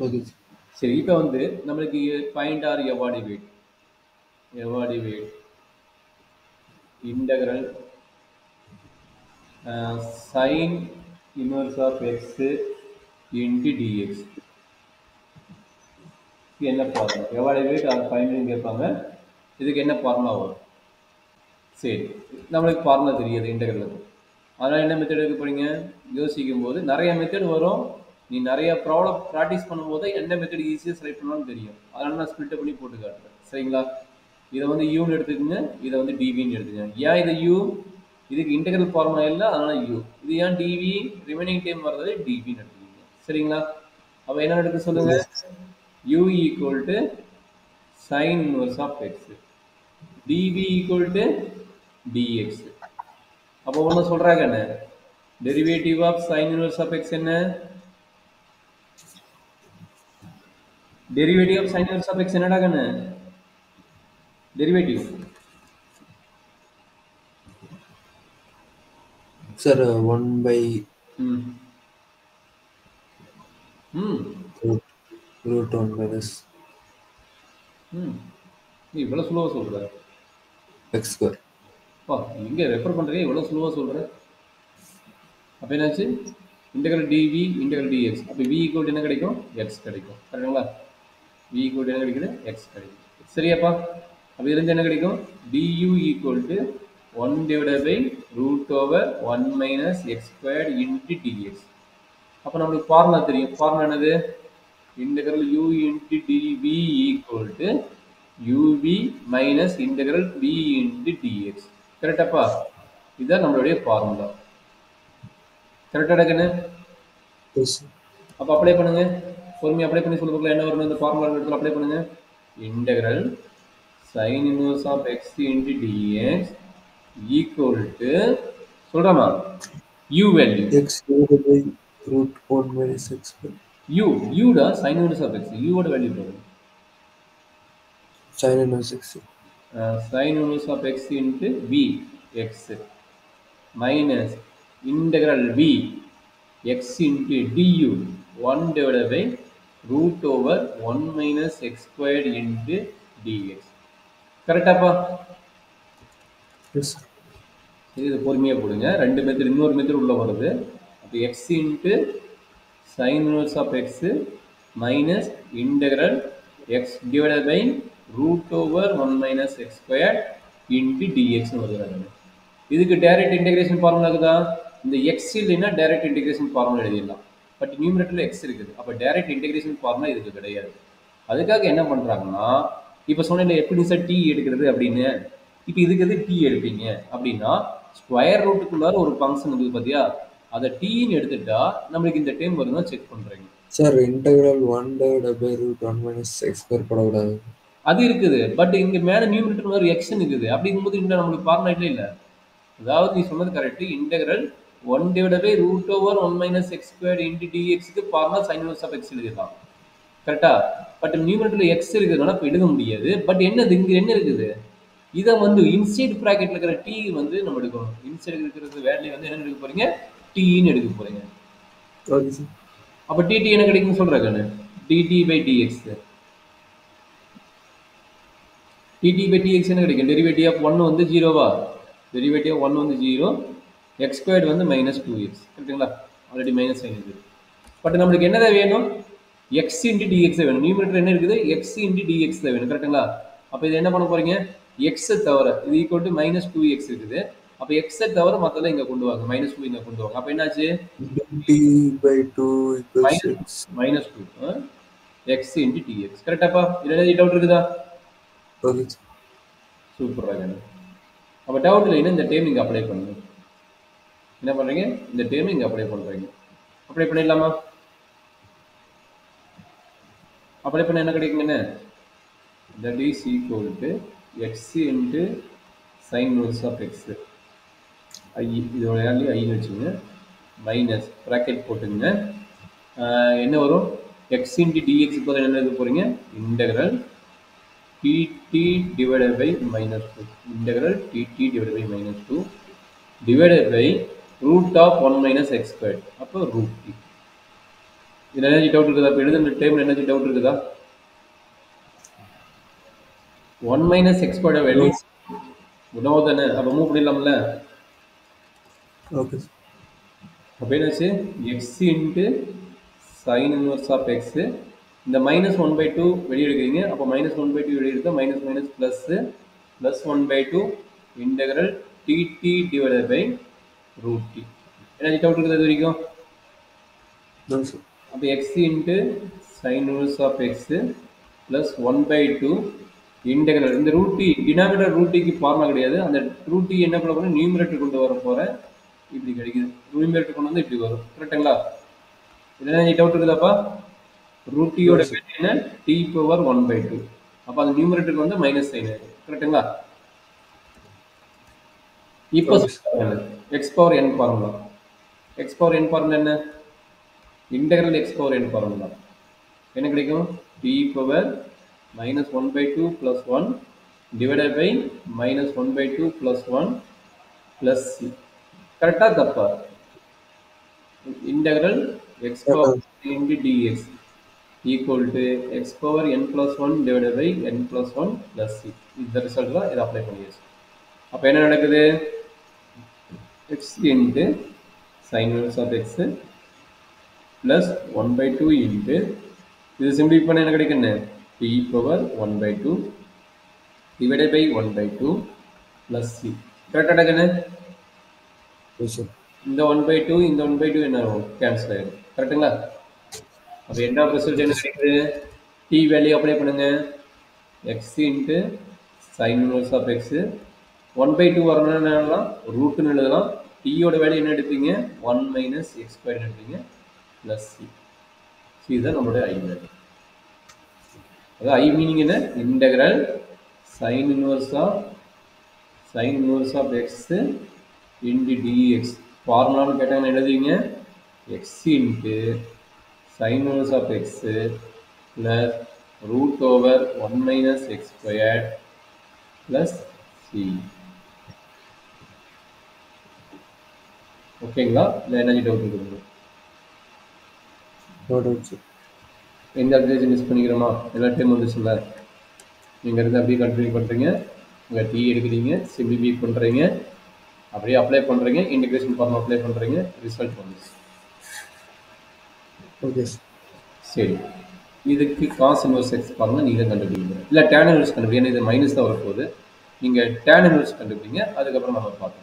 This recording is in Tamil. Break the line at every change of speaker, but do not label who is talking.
ஓகே.
சரி, இப்போ வந்து நம்மளுக்கு find or evaluate integral sin inverse of x into dx. இது என்ன ஃபார்முலா? எவாலுவேட் ஆர் ஃபைண்ட்னு கேட்பாங்க. இதுக்கு என்ன ஃபார்முலா வரும்? சரி, நம்மளுக்கு ஃபார்முலா தெரியாது இன்டகிரலுக்கு. அதனால் என்ன மெத்தட் எடுக்க போறீங்க? யோசிக்கும் போது நிறைய மெத்தட் வரும். நீ நிறைய ப்ராப்ளம் ப்ராக்டிஸ் பண்ணும்போது என்ன மெத்தட் ஈஸியாக செலக்ட் பண்ணலாம்னு தெரியும். அதனால நான் ஸ்பிளிட் பண்ணி போட்டு காட்டுறேன். சரிங்களா? இதை வந்து யூன்னு எடுத்துக்கோங்க, இதை வந்து டிவின்னு எடுத்துக்கோங்க. ஏன் இது யூ? இதுக்கு இன்டெகிரல் ஃபார்முலா இல்லை, அதனால யூ. இது ஏன் டிவி? ரிமைனிங் டைம் வர்றது டிவின்னு எடுத்துக்கோங்க. சரிங்களா? அப்போ என்ன எடுக்க சொல்லுங்க?
Okay.
U equal to sine inverse of x, dv equal to dx. அப்போ ஒன்று சொல்கிறாங்க என்ன? Derivative of sine inverse of x என்ன? Derivative of sine inverse of x என்னடா கண்ணு? டெரிவேட்டிவ்
சார் 1 by
ம் ம்
root 1 minus
ம் நீ இவ்வளோ ஸ்லோவாக சொல்கிற?
x square.
பா, இங்கே ரெஃபர் பண்ணுறீங்க, இவ்வளோ ஸ்லோவாக சொல்கிற. அப்போ என்னாச்சு? Integral TV integral dx. அப்போ வி ஈக்குவல் என்ன கிடைக்கும்? எக்ஸ் கிடைக்கும். கரெக்டுங்களா? வி ஈக்குவல் என்ன கிடைக்குது? எக்ஸ் கிடைக்கும். சரியாப்பா? அப்போ இருந்து என்ன கிடைக்கும்? Du equal to 1 divided by root over 1 minus x squared into dx. அப்போ நம்மளுக்கு ஃபார்முலா தெரியும். ஃபார்முலா என்னது? Integral u into dv equal to uv minus integral v into dx. கரெக்டாப்பா? இதுதான் நம்மளுடைய ஃபார்முலா. கரெக்டாக கண்ணு?
Yes.
அப்போ அப்ளை பண்ணுங்க. பொறுமையாக அப்ளை பண்ணி சொல்ல பார்க்கலாம். என்ன வரணும்? இந்த ஃபார்முலா இடத்துல அப்ளை பண்ணுங்க. Integral sine inverse of x into dx equal to சொல்கிறோமா? u value
x divided by root 1 minus x square.
யூடா சைன் இன்வர்ஸ் ஆஃப் எக்ஸ், யூவோட வேல்யூ போடுங்க.
Sin inverse x.
Sin inverse of x into v x minus integral v x into du 1 divided by root over 1 minus x squared into dx. கரெக்டாப்பா?
Yes.
இது பொறுமையாக போடுங்க. ரெண்டு மெத்தட், இன்னொரு மெத்தட் உள்ள வருது. அப்போ x into sine inverse of x minus integral x divided by root over 1 minus x square into டிஎக்ஸ்னு வருது. இதுக்கு டைரக்ட் இன்டெகிரேஷன் ஃபார்முலாக்கு தான். இந்த எக்ஸ் இல்லைன்னா டைரக்ட் இன்டெகிரேஷன் ஃபார்முலா எழுதிடலாம். பட் நியூமரேட்டரில் எக்ஸ் இருக்குது. அப்போ டைரக்ட் இன்டெகிரேஷன் ஃபார்முலா இதுக்கு கிடையாது. அதுக்காக என்ன பண்ணுறாங்கன்னா, இப்போ சொன்ன எப்படி சார் டீ எடுக்கிறது அப்படின்னு, இப்போ இதுக்கு எது டீ எடுப்பீங்க அப்படின்னா, ஸ்கொயர் ரூட்டுக்குள்ளார ஒரு ஃபங்க்ஷன் இருக்குது பார்த்தியா, அதை டீன்னு எடுத்துட்டா நம்மளுக்கு இந்த டைம் வருதுன்னா செக் பண்ணுறீங்க.
Sir integral 1 divided by root 1 minus x square போடக்கூடாது.
அது இருக்குது. பட் இங்கே மேலே நியூமரேட்டர் ஒரு எக்ஸ்ன்னு இருக்குது. அப்படிங்கும்போது இந்த நம்மளுக்கு ஃபார்முலா இல்லை. அதாவது நீ சொன்னது correct. Integral 1 divided by root over 1 minus x square into டிஎக்ஸ்க்கு formula sine inverse of x எழுதிடலாம். கரெக்டா? பட் நியூமரேட்டரில் எக்ஸ் இருக்கிறதுனால இப்போ எழுத முடியாது. பட் என்னது இங்கே என்ன இருக்குது? இதை வந்து இன்சைட் ப்ராக்கெட்டில் இருக்கிற டி வந்து நம்ம எடுக்கணும். இன்சைட் இருக்கிறது வேல்யூ வந்து என்ன எடுக்க போறீங்க? டீன்னு எடுக்க போறீங்க.
Okay sir.
அப்போ டிடி என்ன கிடைக்கும்னு சொல்கிறேன். Dt by dx. Dt by dx என்ன கிடைக்கும்? டெரிவேட்டிவ் ஆஃப் 1 வந்து ஜீரோவா? டெரிவேட்டிவ் ஆஃப் 1 வந்து ஜீரோ, எக்ஸ் ஸ்கொயர்டு வந்து மைனஸ் 2x. கரெக்டுங்களா? ஆல்ரெடி மைனஸ் சைன் இருக்குது. பட் நம்மளுக்கு என்னதை வேணும்? எக்ஸ் இன்ட்டு டிஎக்ஸ் வேணும். நியூமரேட்டர் என்ன இருக்குது? எக்ஸ் இன்ட்டு டிஎக்ஸ் தான் வேணும். கரெக்டுங்களா? அப்போ இது என்ன பண்ண போறீங்க? எக்ஸை தவிர இது ஈக்குவல் டு மைனஸ் 2x இருக்குது. அப்போ எக்ஸை தவிர மற்றதெல்லாம் இங்கே கொண்டு வாங்க. மைனஸ் 2 இங்கே கொண்டு வாங்க. அப்போ என்னாச்சு?
dt by 2 equals x.
Minus 2 x into dx. கரெக்டாப்பா? இதில் ஏதாவது டவுட் இருக்குதா?
Okay sir.
சூப்பராக. அப்போ டவுட் இல்லைன்னா இந்த டைம் இங்கே அப்ளை பண்ணுங்க. என்ன பண்ணுறீங்க? இந்த டைம் இங்கே அப்ளை பண்ணுறீங்க. அப்ளை பண்ணிடலாமா? அப்ளை பண்ண என்ன கிடைக்குங்கன்னு? That is equal to x into sine inverse of x. I இதோட வேல்யூ ஐன்னு வச்சுங்க. மைனஸ் ப்ராக்கெட் போட்டுங்க. என்ன வரும்? எக்ஸ் இன்ட்டு டிஎக்ஸ் போது என்ன எழுத போகிறீங்க? Integral dt divided by minus 2. Integral dt divided by minus 2 divided by root of 1 minus x squared. அப்போ root t. இதில் எனர்ஜி டவுட் இருக்குதா? இப்போ எழுதுன டைமில் எனர்ஜி டவுட் இருக்குதா? 1 மைனஸ் எக்ஸ் ஸ்கொயர்டை வெளியே நோ தானே? அப்போ மூவ் பண்ணிடலாம்ல.
Okay sir.
அப்போ என்னாச்சு? X into sine inverse of x. இந்த -1/2 வெளியே எடுக்கிறீங்க. அப்போ -1/2 வெளியே எடுத்தால் minus minus plus +1/2 integral dt divided by root t. எனர்ஜி டவுட் இருக்குது அது வரைக்கும்?
No sir.
அப்போ x into sine inverse of x +1/2 integral. இந்த ரூட் டி டினாமினேட்டர் ரூட் டிக்கு ஃபார்முலா கிடையாது. அந்த ரூட் டி என்ன பண்ண போகிறேன்? நியூமரேட்டர் கொண்டு வர போகிறேன். இப்படி கிடைக்குது. நியூமரேட்டர் கொண்டு வந்து இப்படி வரும். கரெக்டுங்களா? இதில் எனர்ஜி டவுட் இருக்குதாப்பா? ரூட் டியோட வேல்யூ என்ன? t⁻1/2. அப்போ அந்த நியூமரேட்டருக்கு வந்து மைனஸ் சைன் ஆயிடும். கரெக்டுங்களா? இப்போ X power n formula. X power n formula என்ன? Integral x power n formula என்ன கிடைக்கும்? t⁻−1/2 + 1 divided by -1/2 + 1 + c. கரெக்டா தப்பா? Integral x power into dx equal to x power n + 1 divided by n + 1 + c. இந்த ரிசல்ட் தான் இதை அப்ளை பண்ணியாச்சு. அப்போ என்ன நடக்குது? X into sine inverse of x +1/2 into இது சிம்பிளிஃபை பண்ண என்ன கிடைக்குன்னு? t⁻1/2 divided by 1/2 + c. கரெக்டாக கிடைக்குன்னு? இந்த 1/2 இந்த 1/2 என்ன ஆகும்? கேன்சல் ஆகிடும். கரெக்டுங்களா? அப்போ எண்ட் ஆஃப் ரிசல்ட் என்ன கிடைக்குது? டி வேல்யூ அப்ளை பண்ணுங்க. X into sine inverse of x 1/2 வரணும்னா ரூட்டுன்னு எழுதலாம். டீயோட வேல்யூ என்ன எடுப்பீங்க? 1 மைனஸ் எக்ஸ் ஸ்கொயர் எடுப்பீங்க ப்ளஸ் சி. சி தான் நம்மளுடைய ஐ வேல்யூ. அதாவது ஐ மீனிங் என்ன? Integral sine inverse of x into dx. ஃபார்முலான்னு கேட்டாங்கன்னு எழுதுவீங்க. X into sine inverse of x plus √1 minus x square plus c. ஓகேங்களா? இல்லை எனர்ஜி டவுட் இருக்குது? எந்த அட்வைஸ் மிஸ் பண்ணிக்கிறோமா? எல்லா டைம் வந்துச்சுல்ல. நீங்கள் இருந்து அப்படியே கண்டினியூ பண்ணுறீங்க. உங்கள் டீ எடுக்கிறீங்க, சிம்பிளிஃபை பண்ணுறீங்க, அப்படியே அப்ளை பண்ணுறீங்க, இன்டிகிரேஷன் ஃபார்ம் அப்ளை பண்ணுறீங்க, ரிசல்ட் வந்துச்சு.
ஓகே
சரி. இதுக்கு காஸ் இன்வர்ஸ் எக்ஸ் பாருங்கள், நீங்கள் கண்டுபிடிங்க. இல்லை டேன் இன்வர்ஸ் கண்டுபிடிங்க. ஏன்னா இது மைனஸ் தான் வரப்போகுது. நீங்கள் டேன் இன்வர்ஸ் கண்டுபிடிங்க. அதுக்கப்புறம் நம்ம பார்க்கலாம்.